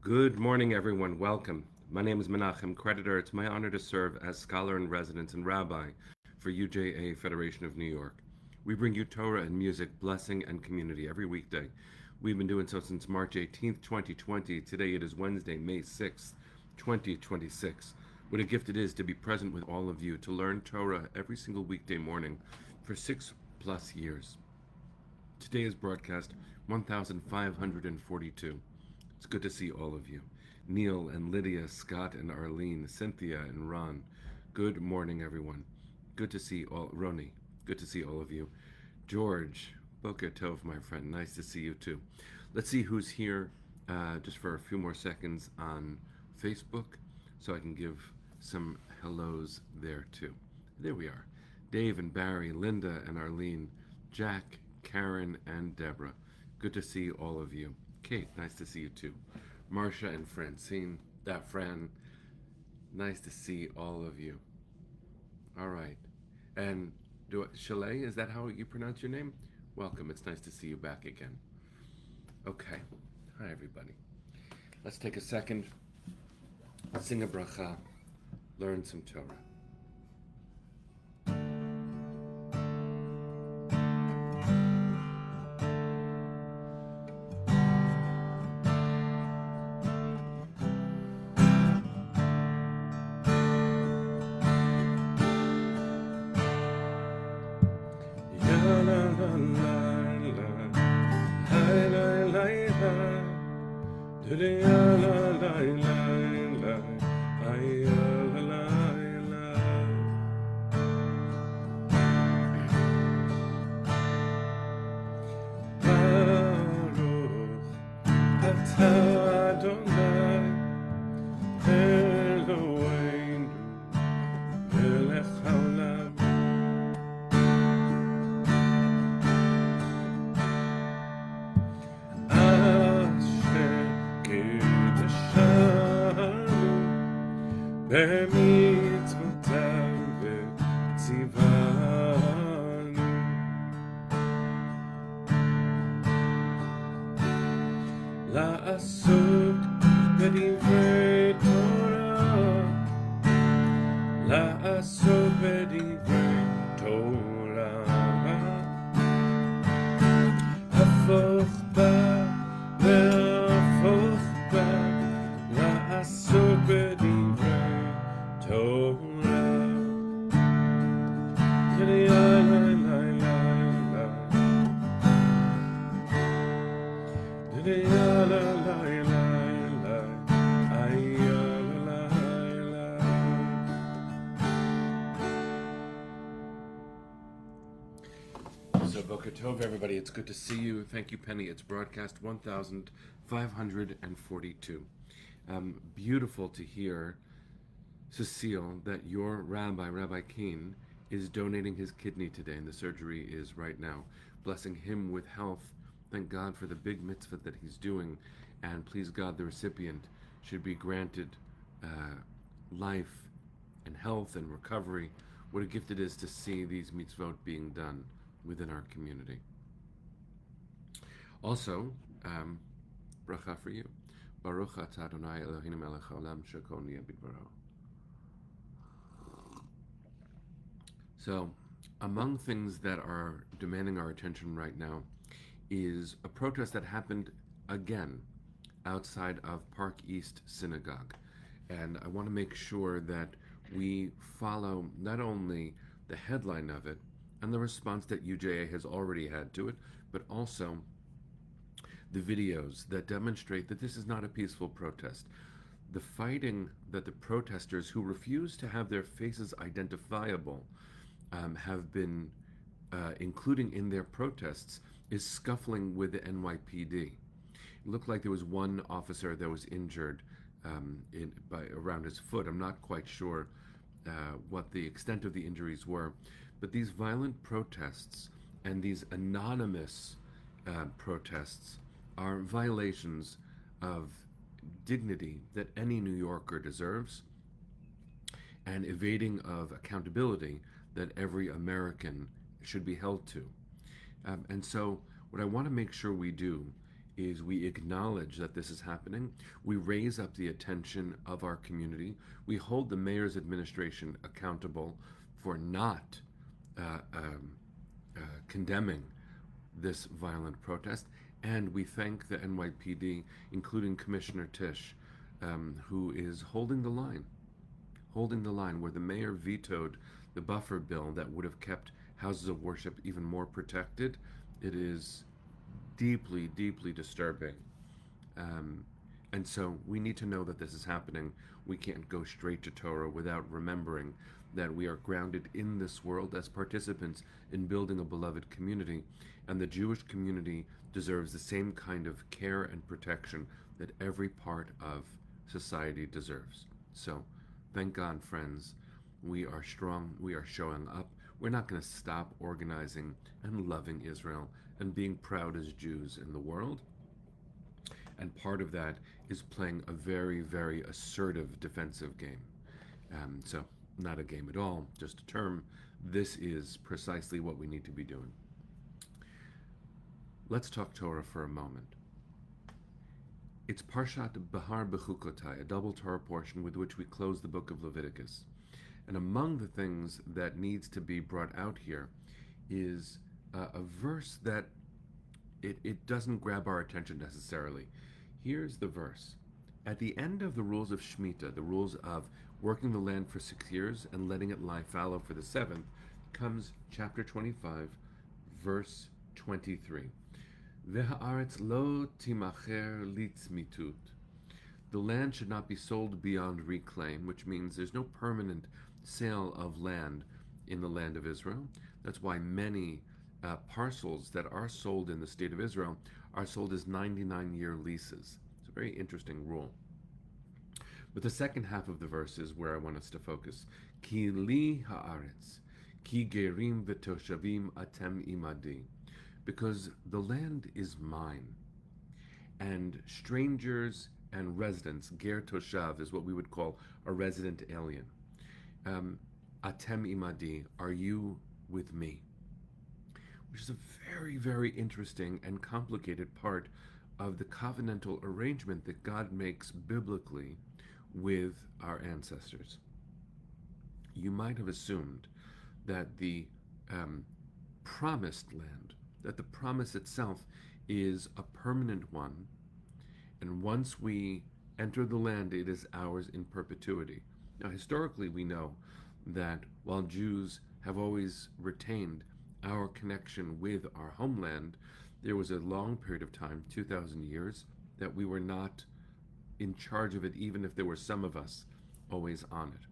Good morning, everyone. Welcome. My name is Menachem Creditor. It's my honor to serve as scholar in residence and rabbi for UJA Federation of New York. We bring you Torah and music, blessing, and community every weekday. We've been doing so since March 18th, 2020. Today it is Wednesday, May 6th, 2026. What a gift it is to be present with all of you, to learn Torah every single weekday morning for 6+ years. Today is broadcast 1542. It's good to see all of you. Neil and Lydia, Scott and Arlene, Cynthia and Ron. Good morning, everyone. Good to see all. Roni, good to see all of you. George, Boker Tov, my friend. Nice to see you too. Let's see who's here just for a few more seconds on Facebook so I can give some hellos there too. There we are. Dave and Barry, Linda and Arlene, Jack, Karen, and Deborah. Good to see all of you. Kate, nice to see you too. Marcia and Francine, that Fran, nice to see all of you. All right. And Chalet, is that how you pronounce your name? Welcome. It's nice to see you back again. Okay. Hi, everybody. Let's take a second, sing a bracha, learn some Torah. במצוותיו וציוונו לעסוק בדברי תורה, לעסוק בדברי תורה, הפוך בה והפוך בה, לעסוק בדברי תורה. So Boker Tov, everybody. It's good to see you. Thank you, Penny. It's broadcast 1542. Beautiful to hear, Cecile, that your Rabbi Keen, is donating his kidney today, and the surgery is right now. Blessing him with health. Thank God for the big mitzvah that he's doing, and please God, the recipient should be granted life and health and recovery. What a gift it is to see these mitzvot being done within our community. Also, bracha for you. Baruch atah Adonai Eloheinu melech haolam shekol niyeh bidbaro. So, among things that are demanding our attention right now is a protest that happened again outside of Park East Synagogue. And I want to make sure that we follow not only the headline of it and the response that UJA has already had to it, but also the videos that demonstrate that this is not a peaceful protest. The fighting that the protesters who refuse to have their faces identifiable have been including in their protests is scuffling with the NYPD. It looked like there was one officer that was injured around his foot. I'm not quite sure what the extent of the injuries were, but these violent protests and these anonymous protests are violations of dignity that any New Yorker deserves, and evading of accountability that every American should be held to. And so what I want to make sure we do is we acknowledge that this is happening. We raise up the attention of our community. We hold the mayor's administration accountable for not uh, um, condemning this violent protest. And we thank the NYPD, including Commissioner Tisch, who is holding the line where the mayor vetoed the buffer bill that would have kept houses of worship even more protected. It is deeply, deeply disturbing. Um, and so we need to know that this is happening. We can't go straight to Torah without remembering that we are grounded in this world as participants in building a beloved community. And the Jewish community deserves the same kind of care and protection that every part of society deserves. So, thank God, friends, we are strong, we are showing up. We're not going to stop organizing and loving Israel and being proud as Jews in the world. And part of that is playing a very, very assertive defensive game. So, not a game at all, just a term. This is precisely what we need to be doing. Let's talk Torah for a moment. It's Parshat Behar-Bechukotai, a double Torah portion with which we close the book of Leviticus. And among the things that needs to be brought out here is a verse that it doesn't grab our attention necessarily. Here's the verse. At the end of the rules of Shemitah, the rules of working the land for 6 years and letting it lie fallow for the seventh, comes chapter 25, verse 23. V'ha'aretz lo timacher litzmitut. The land should not be sold beyond reclaim, which means there's no permanent sale of land in the land of Israel. That's why many parcels that are sold in the state of Israel are sold as 99-year leases. It's a very interesting rule. But the second half of the verse is where I want us to focus. Ki li ha'aretz, ki gerim v'toshavim atem imadi. Because the land is mine, and strangers and residents, ger toshav is what we would call a resident alien. Atem imadi, are you with me? Which is a very, very interesting and complicated part of the covenantal arrangement that God makes biblically with our ancestors. You might have assumed that the promised land, that the promise itself is a permanent one, and once we enter the land, it is ours in perpetuity. Now, historically, we know that while Jews have always retained our connection with our homeland, there was a long period of time, 2,000 years, that we were not in charge of it, even if there were some of us always on it.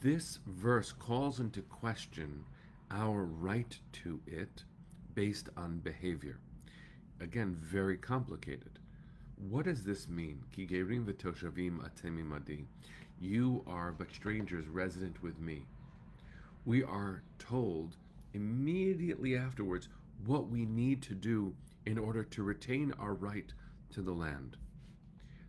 This verse calls into question our right to it based on behavior. Again, very complicated. What does this mean? Ki gerim v'toshavim atem imadi. You are but strangers resident with me. We are told immediately afterwards what we need to do in order to retain our right to the land.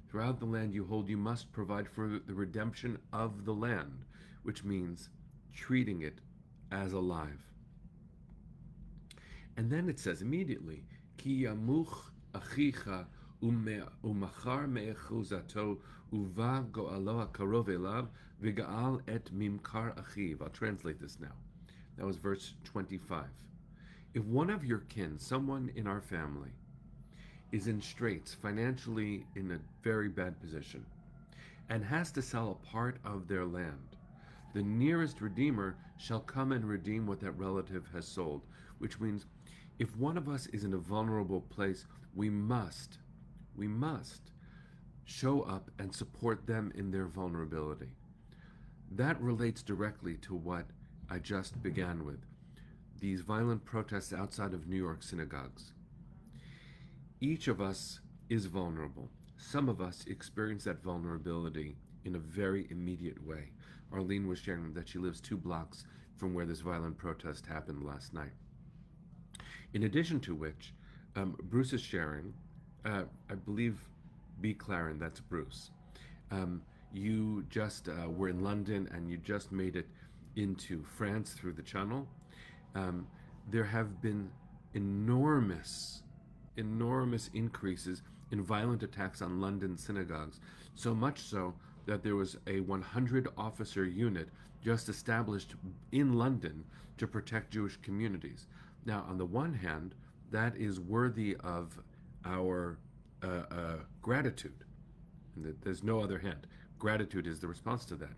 Throughout the land you hold, you must provide for the redemption of the land, which means treating it as alive. And then it says immediately, Ki yamuch achicha umachar me'echuzato uva go'alo ha'karov elav v'ga'al et mimkar achiv. I'll translate this now. That was verse 25. If one of your kin, someone in our family, is in straits, financially in a very bad position, and has to sell a part of their land, the nearest redeemer shall come and redeem what that relative has sold, which means if one of us is in a vulnerable place, we must show up and support them in their vulnerability. That relates directly to what I just began with, these violent protests outside of New York synagogues. Each of us is vulnerable. Some of us experience that vulnerability in a very immediate way. Arlene was sharing that she lives 2 blocks from where this violent protest happened last night. In addition to which, Bruce is sharing, I believe B. Claren, that's Bruce. You just were in London and you just made it into France through the Channel. There have been enormous enormous increases in violent attacks on London synagogues, so much so that there was a 100 officer unit just established in London to protect Jewish communities. Now, on the one hand, that is worthy of our gratitude. And there's no other hand. Gratitude is the response to that.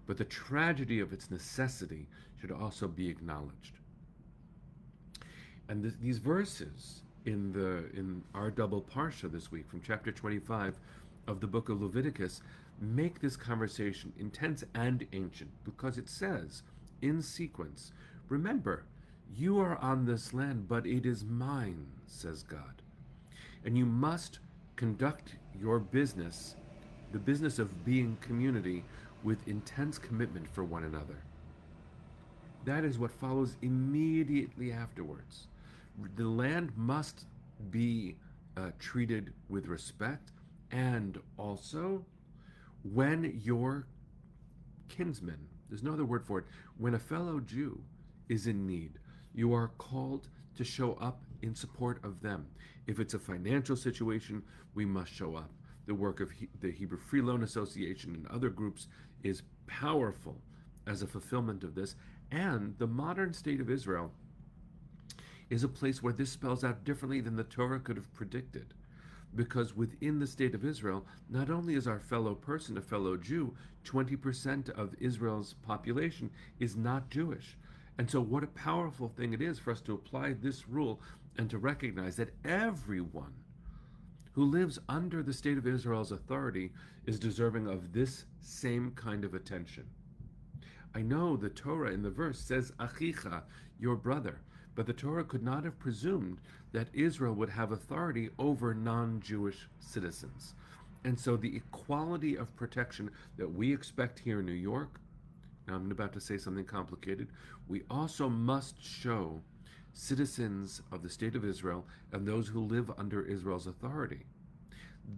But the tragedy of its necessity should also be acknowledged. And these verses in our double parsha this week from chapter 25 of the book of Leviticus make this conversation intense and ancient because it says in sequence, remember, you are on this land, but it is mine, says God. And you must conduct your business, the business of being community, with intense commitment for one another. That is what follows immediately afterwards. The land must be treated with respect, and also when your kinsman, there's no other word for it, when a fellow Jew is in need, you are called to show up in support of them. If it's a financial situation, we must show up. The work of the Hebrew Free Loan Association and other groups is powerful as a fulfillment of this. And the modern state of Israel is a place where this spells out differently than the Torah could have predicted. Because within the state of Israel, not only is our fellow person a fellow Jew, 20% of Israel's population is not Jewish. And so what a powerful thing it is for us to apply this rule and to recognize that everyone who lives under the state of Israel's authority is deserving of this same kind of attention. I know the Torah in the verse says, Achicha, your brother, but the Torah could not have presumed that Israel would have authority over non-Jewish citizens. And so the equality of protection that we expect here in New York, now I'm about to say something complicated, we also must show citizens of the state of Israel and those who live under Israel's authority.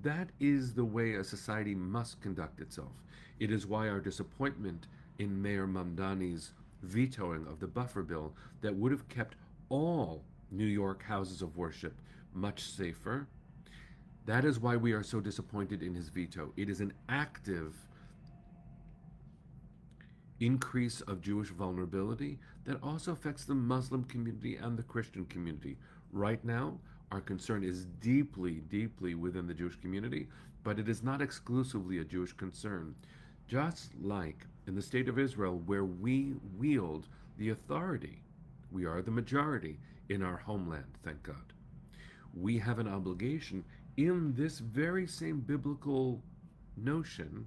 That is the way a society must conduct itself. It is why our disappointment in Mayor Mamdani's vetoing of the buffer bill that would have kept all New York houses of worship much safer. That is why we are so disappointed in his veto. It is an active increase of Jewish vulnerability that also affects the Muslim community and the Christian community. Right now, our concern is deeply, deeply within the Jewish community, but it is not exclusively a Jewish concern. Just like in the state of Israel, where we wield the authority, we are the majority in our homeland, thank God. We have an obligation in this very same biblical notion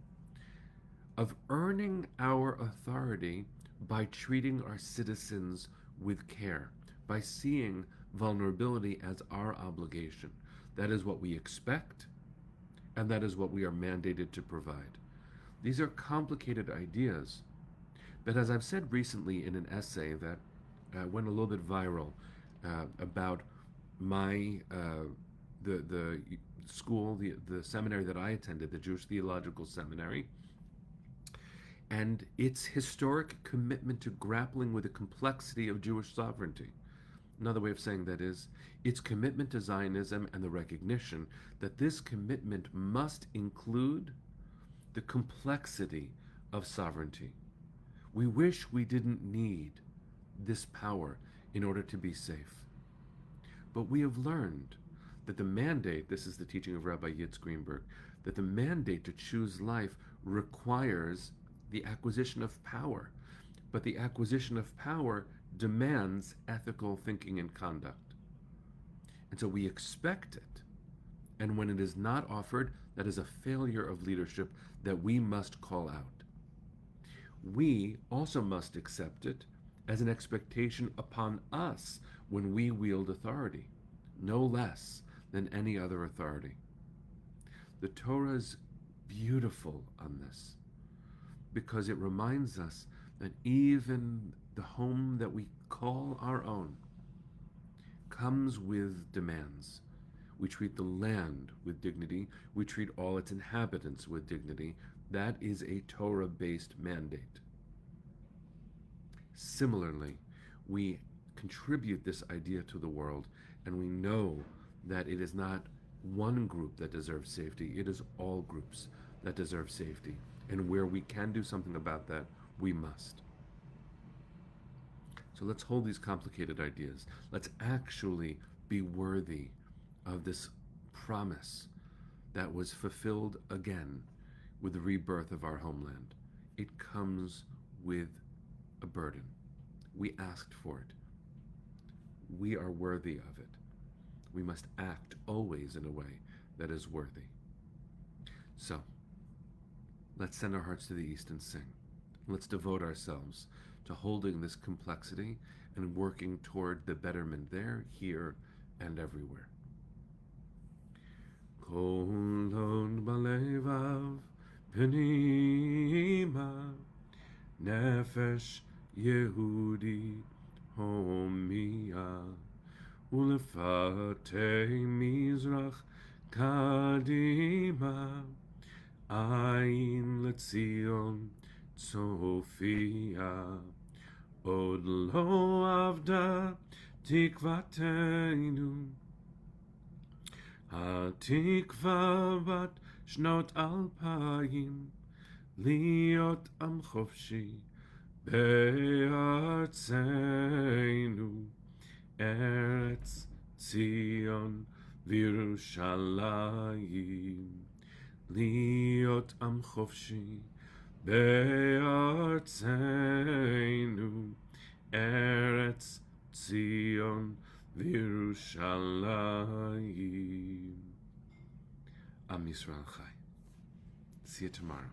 of earning our authority by treating our citizens with care, by seeing vulnerability as our obligation. That is what we expect, and that is what we are mandated to provide. These are complicated ideas, but as I've said recently in an essay that went a little bit viral about my the school, the seminary that I attended, the Jewish Theological Seminary, and its historic commitment to grappling with the complexity of Jewish sovereignty. Another way of saying that is its commitment to Zionism and the recognition that this commitment must include the complexity of sovereignty. We wish we didn't need this power in order to be safe. But we have learned that the mandate, this is the teaching of Rabbi Yitz Greenberg, that the mandate to choose life requires the acquisition of power. But the acquisition of power demands ethical thinking and conduct. And so we expect it. And when it is not offered, that is a failure of leadership that we must call out. We also must accept it as an expectation upon us when we wield authority, no less than any other authority. The Torah is beautiful on this because it reminds us that even the home that we call our own comes with demands. We treat the land with dignity. We treat all its inhabitants with dignity. That is a Torah-based mandate. Similarly, we contribute this idea to the world, and we know that it is not one group that deserves safety, it is all groups that deserve safety. And where we can do something about that, we must. So let's hold these complicated ideas. Let's actually be worthy of this promise that was fulfilled again with the rebirth of our homeland. It comes with a burden. We asked for it. We are worthy of it. We must act always in a way that is worthy. So, let's send our hearts to the east and sing. Let's devote ourselves to holding this complexity and working toward the betterment there, here, and everywhere. Kolon balevav penima nefesh Yehudi homia ulefate mizrach kadima ayin letzion Sophia od lo avda tikvatenu התקווה בת שנות 2000 להיות עם חופשי בארצנו ארץ ציון וירושלים להיות עם חופשי בארצנו ארץ ציון וירושלים. Am Yisrael Chai. See you tomorrow.